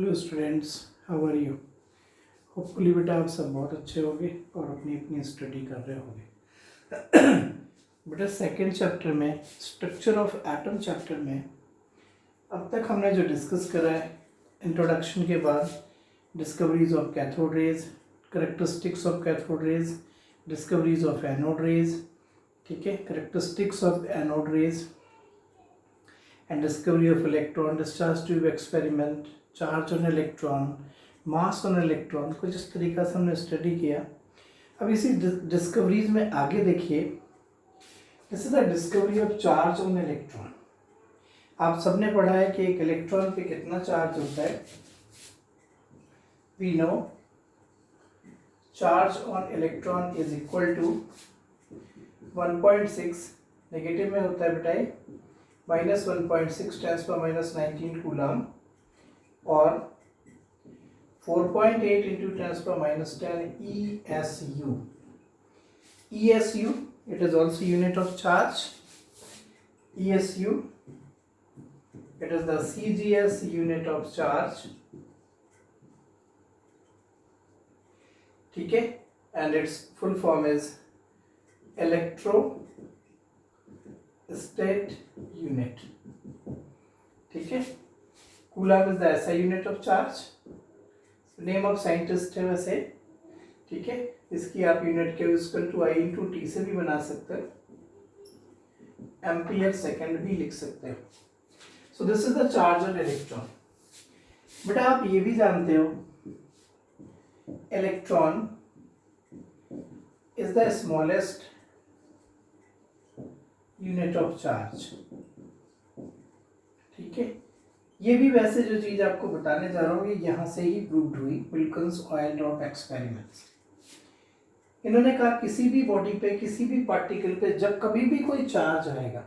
Hello students, how are you. Hopefully बेटा आप सब बहुत अच्छे होंगे और अपनी अपनी स्टडी कर रहे होंगे। बेटा सेकंड चैप्टर में, स्ट्रक्चर ऑफ एटम चैप्टर में अब तक हमने जो डिस्कस करा है, इंट्रोडक्शन के बाद discoveries of cathode rays, characteristics of cathode rays, discoveries of anode rays, ठीक है, characteristics of anode rays and discovery of electron discharge tube experiment, charge on electron, mass on electron, कुछ इस तरीका से हमने स्टडी किया। अब इसी डिस्कवरीज में आगे देखिए, this is the discovery of charge on electron. आप सबने पढ़ा है कि एक इलेक्ट्रॉन पे कितना चार्ज होता है। We know charge on electron is equal to 1.6, negative में होता है बेटा -1.6 10⁻19 कूलम और 4.8 into 10⁻10 ESU. ESU, it is also unit of charge. ESU, it is the CGS unit of charge. ठीक है, and its full form is electrostate unit. ठीक है, coulomb is the SI unit of charge, name of scientist है वैसे, ठीक है। इसकी आप यूनिट के I/T से भी बना सकते हो, एम्पियर सेकेंड भी लिख सकते हो। So this is the charge on electron. बेटा आप ये भी जानते हो, electron is the smallest unit of charge, ठीक है। ये भी वैसे जो चीज आपको बताने जा रहा हूँ ये यहाँ से ही प्रूव्ड हुई, विल्किंस ऑयल ड्रॉप एक्सपेरिमेंट्स। इन्होंने कहा किसी भी बॉडी पे, किसी भी पार्टिकल पे जब कभी भी कोई चार्ज आएगा,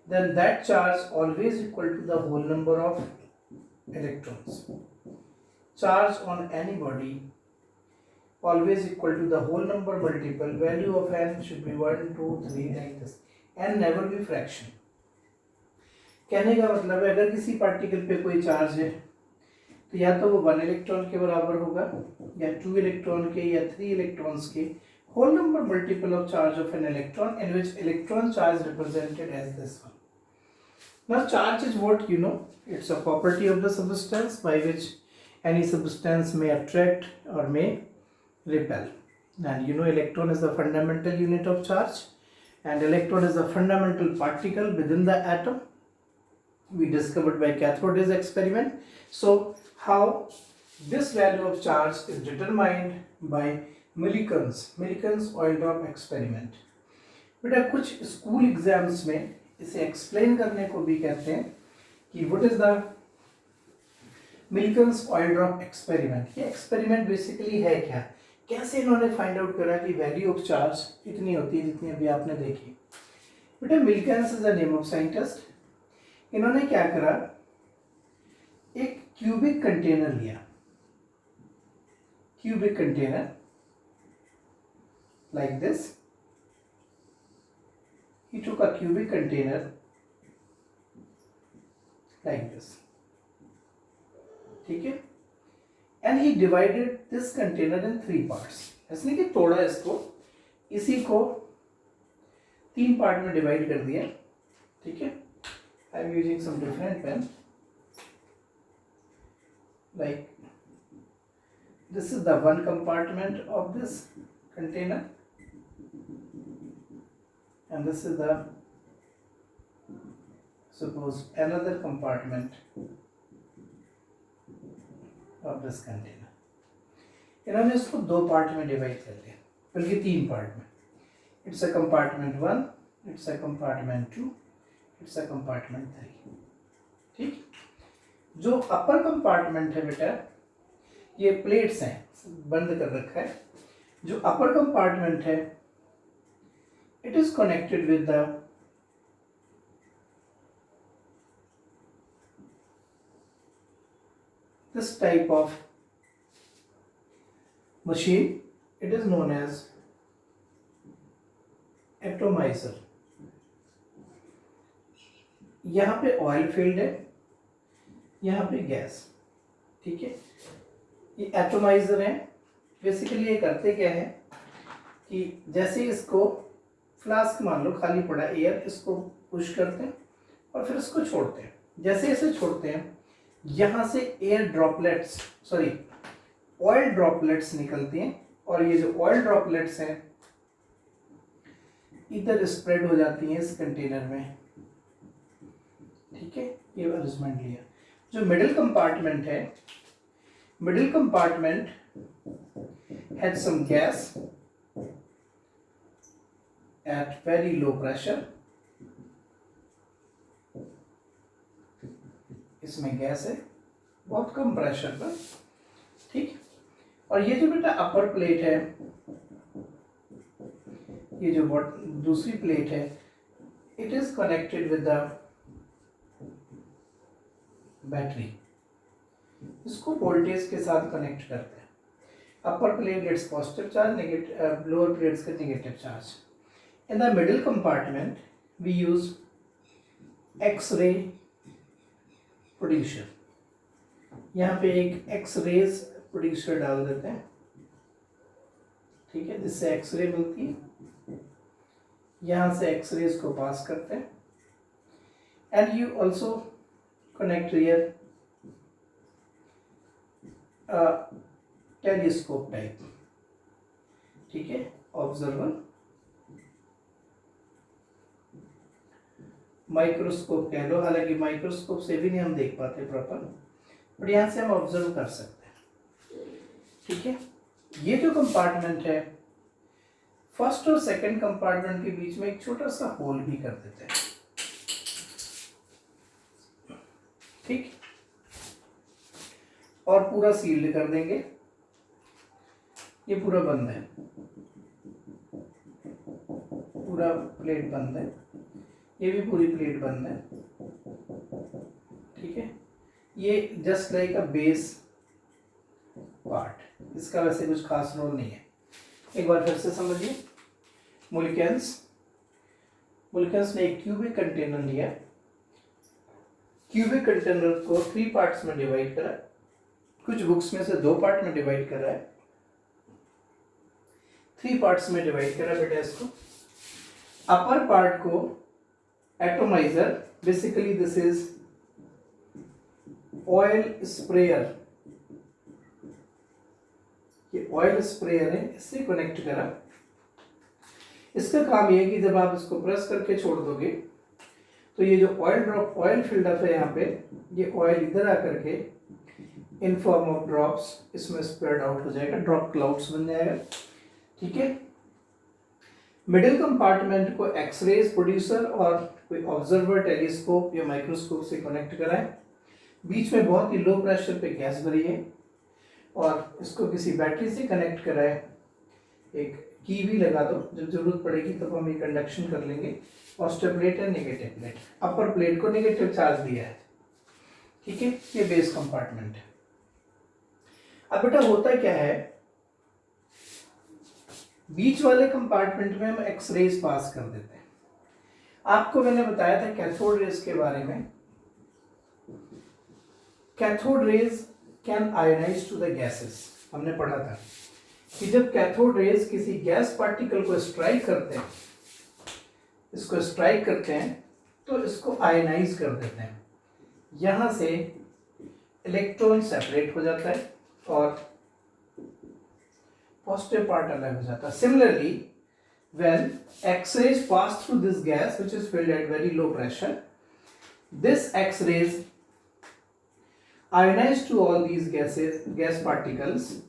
then that charge always equal to the whole number of electrons. Charge on any body always equal to the whole number multiple, value of n should be 1 2 3 like this, n never be fraction। कहने का मतलब है अगर किसी particle पे कोई charge है तो या तो वो 1 इलेक्ट्रॉन के बराबर होगा या 2 इलेक्ट्रॉन के या 3 इलेक्ट्रॉन्स के whole number multiple of charge of an electron, in which electron charge represented as this one. Now charge is what you know, it's a property of the substance by which any substance may attract or may repel. And you know electron is the fundamental unit of charge, and electron is a fundamental particle within the atom, we discovered by cathode rays experiment. So how this value of charge is determined by Millikan's oil drop experiment. बेटा कुछ school exams में इसे explain करने को भी कहते हैं कि what is the Millikan's oil drop experiment। ये एक्सपेरिमेंट बेसिकली है क्या, कैसे इन्होंने फाइंड आउट करा कि वैल्यू ऑफ चार्ज इतनी होती है जितनी अभी आपने देखी। बेटा Millikan's is the name of scientist. इन्होंने क्या करा, एक क्यूबिक कंटेनर लिया, cubic container like this, he took a cubic container like this, ठीक है, and he divided this container in 3 parts। इसने कि तोड़ा इसको, इसी को 3 पार्ट में डिवाइड कर दिया, ठीक है। I am using some different pen, like this is the one compartment of this container and this is the suppose another compartment of this container। इन्होंने इसको 2 पार्ट में डिवाइड कर दिया, बल्कि 3 पार्ट में। It's a compartment 1, it's a compartment 2, it's a compartment 3, ठीक। जो अपर compartment है बेटा, ये प्लेट्स हैं, बंद कर रखा है। जो अपर कंपार्टमेंट है, it is connected with the this type of machine, it is known as atomizer। यहाँ पे ऑयल फील्ड है, यहाँ पे गैस, ठीक है, ये एटोमाइजर है। बेसिकली ये करते क्या है कि जैसे इसको फ्लास्क मान लो खाली पड़ा एयर, इसको पुश करते हैं और फिर इसको छोड़ते हैं। जैसे इसे छोड़ते हैं यहाँ से air droplets sorry oil droplets निकलती हैं और ये जो ऑयल ड्रॉपलेट्स हैं इधर स्प्रेड हो जाती हैं इस कंटेनर में। ठीक है, ये अरेंजमेंट लिया। जो मिडिल कंपार्टमेंट है, middle compartment has some gas at very low pressure. इसमें गैस है बहुत कम प्रेशर पर। ठीक, और ये जो बेटा अपर प्लेट है, ये जो दूसरी प्लेट है, it is connected with the battery. इसको वोल्टेज के साथ कनेक्ट करते हैं। Upper plate gets positive charge, lower plates का negative charge. In the middle compartment we use X ray producer. यहाँ पे एक एक्स-रेज प्रोड्यूसर डाल देते हैं। ठीक है, जिससे एक्स-रे मिलती है। यहाँ से एक्स-रेज को पास करते हैं and you also connect here telescope type. ठीक है, ऑब्जर्वर, माइक्रोस्कोप कह लो, हालांकि माइक्रोस्कोप से भी नहीं हम देख पाते प्रॉपर, बट यहाँ से हम ऑब्जर्व कर सकते हैं। ठीक है, ये जो कंपार्टमेंट है, फर्स्ट और सेकंड कंपार्टमेंट के बीच में एक छोटा सा होल भी कर देते हैं। ठीक, और पूरा सील्ड कर देंगे। ये पूरा बंद है, पूरा प्लेट बंद है, ये भी पूरी प्लेट बंद है। ठीक है, ये just like a base part, इसका वैसे कुछ खास रोल नहीं है। एक बार फिर से समझिए। मुल्केंस ने एक क्यूबिक कंटेनर लिया, क्यूबिक कंटेनर को 3 पार्ट्स में डिवाइड करा, कुछ बुक्स में से 2 पार्ट में डिवाइड करा है, 3 पार्ट्स में डिवाइड करा बेटा इसको। अपर पार्ट को atomiser, basically this is oil sprayer, ये ऑयल स्प्रेयर है, इससे कनेक्ट करा। इसका काम यह है कि जब आप इसको प्रेस करके छोड़ दोगे तो ये जो ऑयल फिल्डअप है यहाँ पे, ये ऑयल इधर आकर के इन फॉर्म ऑफ ड्रॉप्स इसमें स्प्रेड आउट हो जाएगा, ड्रॉप क्लाउड्स बन जाएगा। ठीक है, मिडिल कंपार्टमेंट को एक्सरेज प्रोड्यूसर और कोई ऑब्जर्वर टेलीस्कोप या माइक्रोस्कोप से कनेक्ट कराएं। बीच में बहुत ही लो प्रेशर पे गैस भरी है और इसको किसी बैटरी से कनेक्ट कराएं। एक की भी लगा दो, जब जरूरत पड़ेगी तब हम ये कंडक्शन कर लेंगे। पॉजिटिव प्लेट है, नेगेटिव प्लेट, अपर प्लेट को नेगेटिव चार्ज दिया है। ठीक है, ये बेस कंपार्टमेंट है। अब बेटा होता क्या है, बीच वाले कंपार्टमेंट में हम एक्स-रेज पास कर देते हैं। आपको मैंने बताया था कैथोड रेज के बारे में। Cathode rays can ionise to the gases, हमने पढ़ा था कि जब कैथोड रेज किसी गैस पार्टिकल को स्ट्राइक करते हैं, इसको स्ट्राइक करते हैं तो इसको आयनाइज कर देते हैं। यहां से इलेक्ट्रॉन सेपरेट हो जाता है और पॉजिटिव पार्ट अलग हो जाता है। Similarly when X-rays pass through this gas which is filled at very low pressure, this X-rays ionize to all these gas particles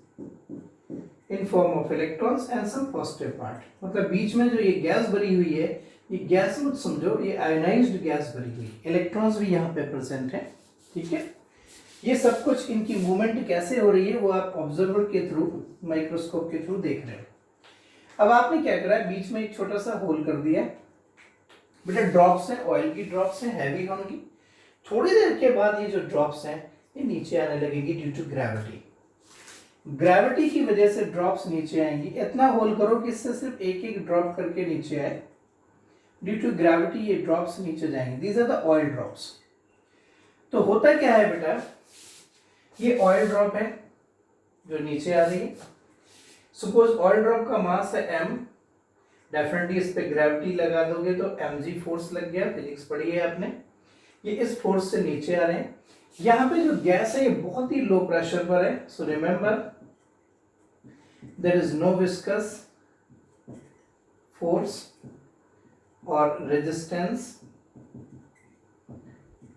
in form of electrons and some positive part। मतलब बीच में जो ये gas भरी हुई है, ये gas मत समझो, ये आयोनाइज्ड गैस भरी हुई, इलेक्ट्रॉन्स भी यहाँ पे प्रेजेंट है। ठीक है, ये सब कुछ, इनकी मूवमेंट कैसे हो रही है वो आप ऑब्जर्वर के थ्रू, माइक्रोस्कोप के थ्रू देख रहे हो। अब आपने क्या करा है, बीच में एक छोटा सा होल कर दिया। बेटा ड्रॉप्स हैं, ऑयल की ड्रॉप्स हैं, हैवी होंगी। थोड़ी देर के बाद ये जो ड्रॉप्स हैं ये नीचे आने लगेगी ड्यू टू ग्रेविटी। ग्रेविटी की वजह से ड्रॉप्स नीचे आएंगी। इतना होल करो कि इससे सिर्फ एक एक ड्रॉप करके नीचे आए। ड्यू टू ग्रेविटी ये ड्रॉप्स नीचे जाएंगे। These are the oil drops. तो होता क्या है बेटा, ये ऑयल ड्रॉप है जो नीचे आ रही है। सपोज ऑयल ड्रॉप का मास है m, डेफिनेटली इस पे ग्रेविटी लगा दोगे तो mg फोर्स लग गया, फिजिक्स पढ़ी है आपने। ये इस फोर्स से नीचे आ रहे हैं। यहाँ पे जो गैस है ये बहुत ही लो प्रेशर पर है। So remember there is no viscous force और resistance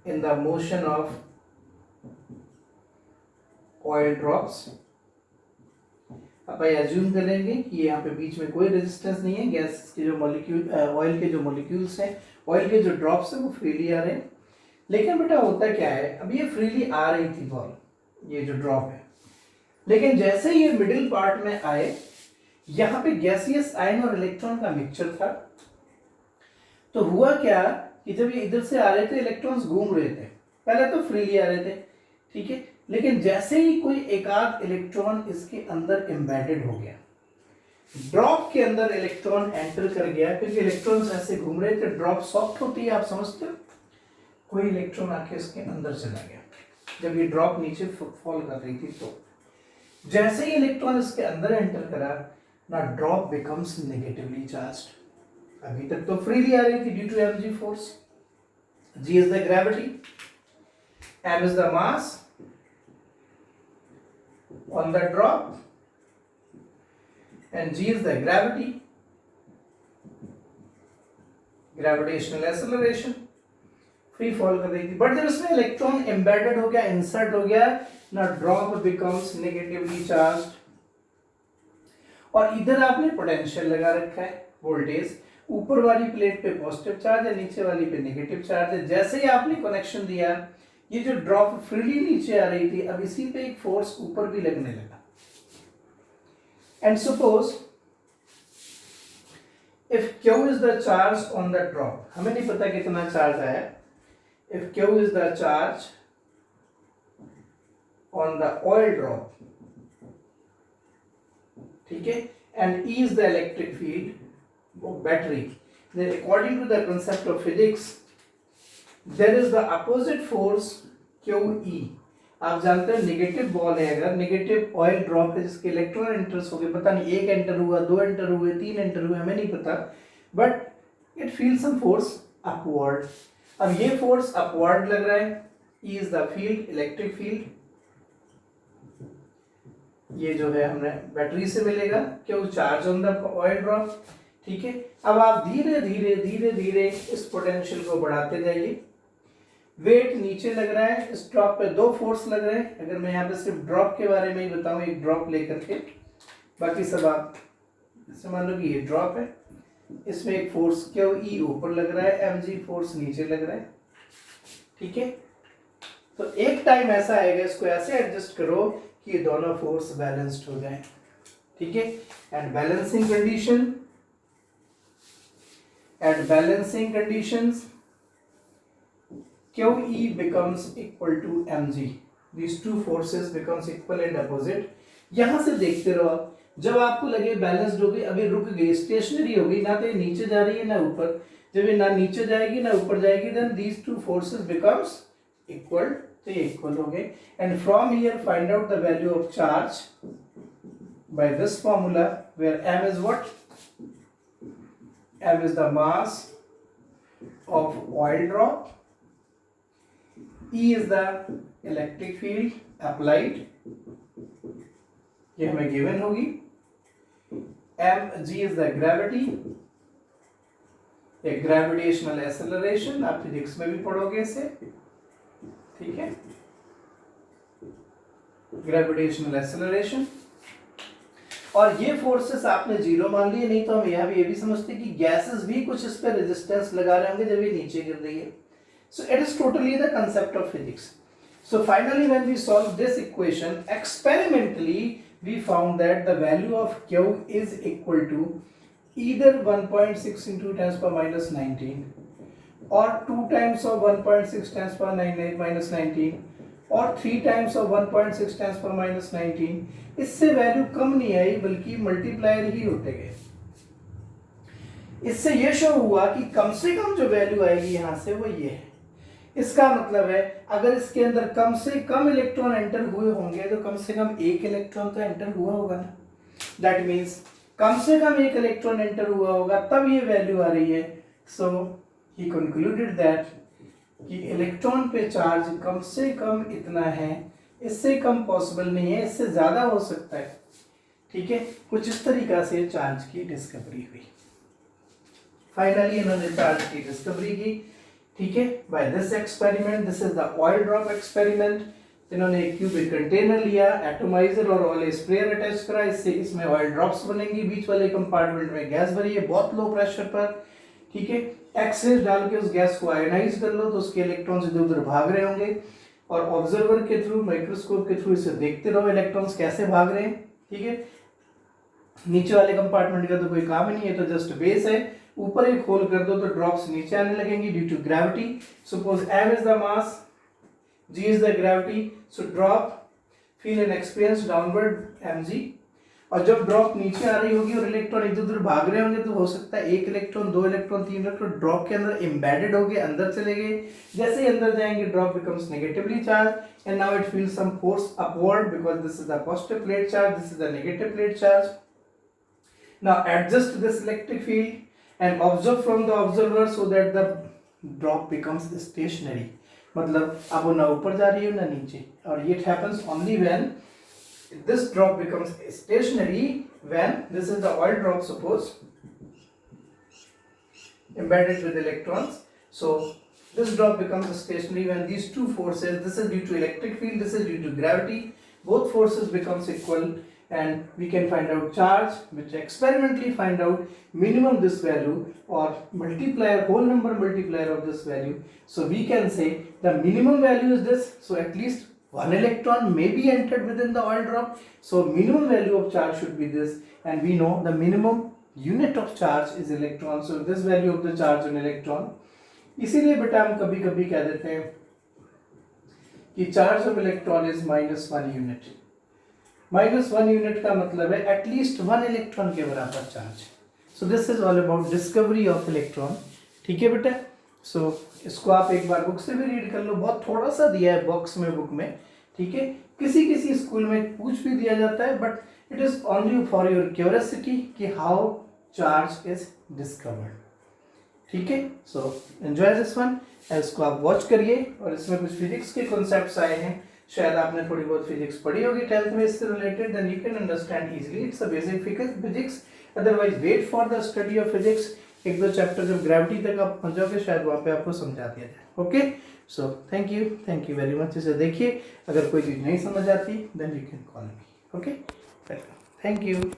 in the motion of oil drops। अब एज्यूम करेंगे कि यहाँ पे बीच में कोई रेजिस्टेंस नहीं है, गैस के जो मॉलिक्यूल ऑयल के जो मॉलिक्यूल्स हैं, ऑयल के जो ड्रॉप्स हैं वो फ्रीली आ रहे हैं। लेकिन बेटा होता क्या है, अब ये फ्रीली आ रही थी बॉल, ये जो ड्रॉप है, लेकिन जैसे ये मिडिल पार्ट में आए यहाँ पे गैसियस आयन और इलेक्ट्रॉन का मिक्सचर था। तो हुआ क्या कि जब ये इधर से आ रहे थे इलेक्ट्रॉन्स घूम रहे थे, पहले तो फ्रीली आ रहे थे, ठीक है, लेकिन जैसे ही कोई एक आध इलेक्ट्रॉन इसके अंदर एम्बेडेड हो गया, ड्रॉप के अंदर इलेक्ट्रॉन एंटर कर गया, क्योंकि इलेक्ट्रॉन्स ऐसे घूम रहे थे, ड्रॉप सॉफ्ट होती है आप समझते हो, कोई इलेक्ट्रॉन आके इसके अंदर चला गया जब ये ड्रॉप नीचे फॉल कर रही थी। तो जैसे ही इलेक्ट्रॉन इसके अंदर एंटर करा ना, ड्रॉप बिकम्स नेगेटिवली चार्ज्ड। अभी तक तो फ्रीली आ रही थी due to mg force, g is the gravity, m is the mass on the drop and g is the gravity, gravitational acceleration, free fall कर रही थी। बट जब इसमें इलेक्ट्रॉन एम्बेडेड हो गया, इंसर्ट हो गया ना, ड्रॉप बिकम्स नेगेटिवली चार्ज्ड। और इधर आपने पोटेंशियल लगा रखा है, वोल्टेज, ऊपर वाली प्लेट पे पॉजिटिव चार्ज है, नीचे वाली पे नेगेटिव चार्ज है। जैसे ही आपने कनेक्शन दिया, ये जो ड्रॉप फ्रीली नीचे आ रही थी, अब इसी पे एक फोर्स ऊपर भी लगने लगा। And suppose if Q is the charge on the drop, हमें नहीं पता कितना चार्ज आया, if Q is the charge on the oil drop, ठीक है, and E is the electric field, battery, then according to the concept of physics there is the opposite force QE। आप जानते हैं नेगेटिव बॉल है, अगर negative oil drop है जिसके electron enters हो गए, पता नहीं एक एंटर हुआ, दो एंटर हुए, तीन एंटर हुए, हमें नहीं पता, but it feel some force upward. अब ये फोर्स अपवर्ड लग रहा है, E is the field, electric field, ये जो है हमने बैटरी से मिलेगा, क्यों charge on the oil drop, ठीक है। अब आप धीरे धीरे धीरे धीरे इस पोटेंशियल को बढ़ाते जाइए। वेट नीचे लग रहा है, इस ड्रॉप पे दो फोर्स लग रहे हैं। अगर मैं यहाँ पे सिर्फ ड्रॉप के बारे में ही बताऊं, एक ड्रॉप लेकर के, बाकी सब आप जैसे मान लो कि ये ड्रॉप है, इसमें एक फोर्स क्यू ई ऊपर लग रहा है, mg फोर्स नीचे लग रहा है, ठीक है। तो एक टाइम ऐसा आएगा, इसको ऐसे एडजस्ट करो कि ये दोनों फोर्स बैलेंस्ड हो जाए, ठीक है। And balancing condition, at balancing conditions QE becomes equal to mg, these two forces becomes equal and opposite। यहां से देखते रहो आप, जब आपको लगे बैलेंस्ड हो गई, अभी रुक गई, स्टेशनरी हो गई, ना तो ये नीचे जा रही है ना ऊपर, जब ये ना नीचे जाएगी ना ऊपर जाएगी, then these two forces becomes equal, तो ये इक्वल हो गए। and from here find out the value of charge by this formula where m is what, m is the mass of oil drop, E is the electric field applied, ये हमें given होगी, mg is the gravity, एक gravitational acceleration, आप physics में भी पढ़ोगे इसे, ठीक है, ग्रेविटेशनल एक्सेलरेशन। और ये फोर्सेस आपने जीरो मान लिए, नहीं तो हम यहाँ भी ये भी समझते कि गैसेस भी कुछ इस पे रेजिस्टेंस लगा रहे होंगे जब ये नीचे गिर रही है। So it is totally the concept of physics. So finally when we solve this equation experimentally we found that the value of Q is equal to either 1.6 into 10⁻19 और 2 times of 1.6 10⁻⁻19 और 3 times of 1.6 10⁻⁻19। इससे value कम नहीं आई बल्कि multiplier ही होते गए। इससे यह show हुआ कि कम से कम जो वैल्यू आएगी यहां से वो ये है। इसका मतलब है अगर इसके अंदर कम से कम इलेक्ट्रॉन एंटर हुए होंगे तो कम से कम एक इलेक्ट्रॉन तो एंटर हुआ होगा ना। दैट मीन्स कम से कम एक इलेक्ट्रॉन एंटर हुआ होगा तब ये वैल्यू आ रही है। सो ही कंक्लूडेड दैट कि इलेक्ट्रॉन पे चार्ज कम से कम इतना है, इससे कम पॉसिबल नहीं है, इससे ज़्यादा हो सकता है। ठीक है, कुछ इस तरीका से चार्ज की डिस्कवरी हुई। फाइनली इन्होंने चार्ज की डिस्कवरी की। ठीक है, by this experiment, this is the oil drop experiment. इन्होंने एक क्यूबिक कंटेनर लिया, एटोमाइजर और ऑयल स्प्रेयर अटैच करा, इससे इसमें ऑयल ड्रॉप्स बनेंगी, बीच वाले कंपार्टमेंट में गैस भरी है बहुत लो प्रेशर पर। ठीक है, एक्सेस डाल के उस गैस को आयोनाइज कर लो तो उसके इलेक्ट्रॉन्स इधर उधर भाग रहे होंगे और ऑब्जर्वर के थ्रू, माइक्रोस्कोप के थ्रू इसे देखते रहो इलेक्ट्रॉन्स कैसे भाग रहे हैं। ठीक है, नीचे वाले कंपार्टमेंट का तो कोई काम ही नहीं है, तो जस्ट बेस है। ऊपर एक होल कर दो तो ड्रॉप्स नीचे आने लगेंगी due to gravity. Suppose m is the mass, g is the gravity, so drop feel an experience downward mg। और जब ड्रॉप नीचे आ रही होगी और इलेक्ट्रॉन इधर उधर भाग रहे होंगे तो हो सकता है एक इलेक्ट्रॉन, दो इलेक्ट्रॉन, तीन इलेक्ट्रॉन ड्रॉप के अंदर एम्बेडेड हो गए, अंदर चले गए। जैसे ही अंदर जाएंगे drop becomes negatively charge and now it feels some force upward because this is the positive plate charge, this is the negative plate charge. Now adjust this electric field and observe from the observer so that the drop becomes stationary. मतलब अब वो ना ऊपर जा रही है ना नीचे, और it happens only when this drop becomes stationary when this is the oil drop, suppose embedded with electrons. So this drop becomes stationary when these two forces, this is due to electric field, this is due to gravity, both forces becomes equal and we can find out charge, which experimentally find out minimum this value or multiplier, whole number multiplier of this value. So we can say the minimum value is this, so at least one electron may be entered within the oil drop, so minimum value of charge should be this, and we know the minimum unit of charge is electron, so this value of the charge on electron. इसीलिए बेटा हम कभी कभी कह देते हैं कि charge of electron is -1 unit. -1 unit का मतलब है एटलीस्ट 1 इलेक्ट्रॉन के बराबर charge. So this is all about discovery of electron. ठीक है बेटा, सो इसको आप एक बार बुक से भी रीड कर लो, बहुत थोड़ा सा दिया है बॉक्स में, बुक में। ठीक है, किसी किसी स्कूल में पूछ भी दिया जाता है, but it is only for your curiosity कि हाउ चार्ज इज डिस्कवर्ड। ठीक है, सो एंजॉय दिस वन, इसको आप वॉच करिए। और इसमें कुछ फिजिक्स के कॉन्सेप्ट्स आए हैं, शायद आपने थोड़ी बहुत फिजिक्स पढ़ी होगी 10th में इससे related, then you can understand easily, it's a basic physics. Otherwise wait for the study of physics, एक दो चैप्टर जब ग्रेविटी तक आप पहुंच जाओगे शायद वहाँ पे आपको समझा दिया जाए। Okay, so thank you very much. इसे देखिए, अगर कोई चीज़ नहीं समझ आती then you can call me. Okay, welcome, thank you.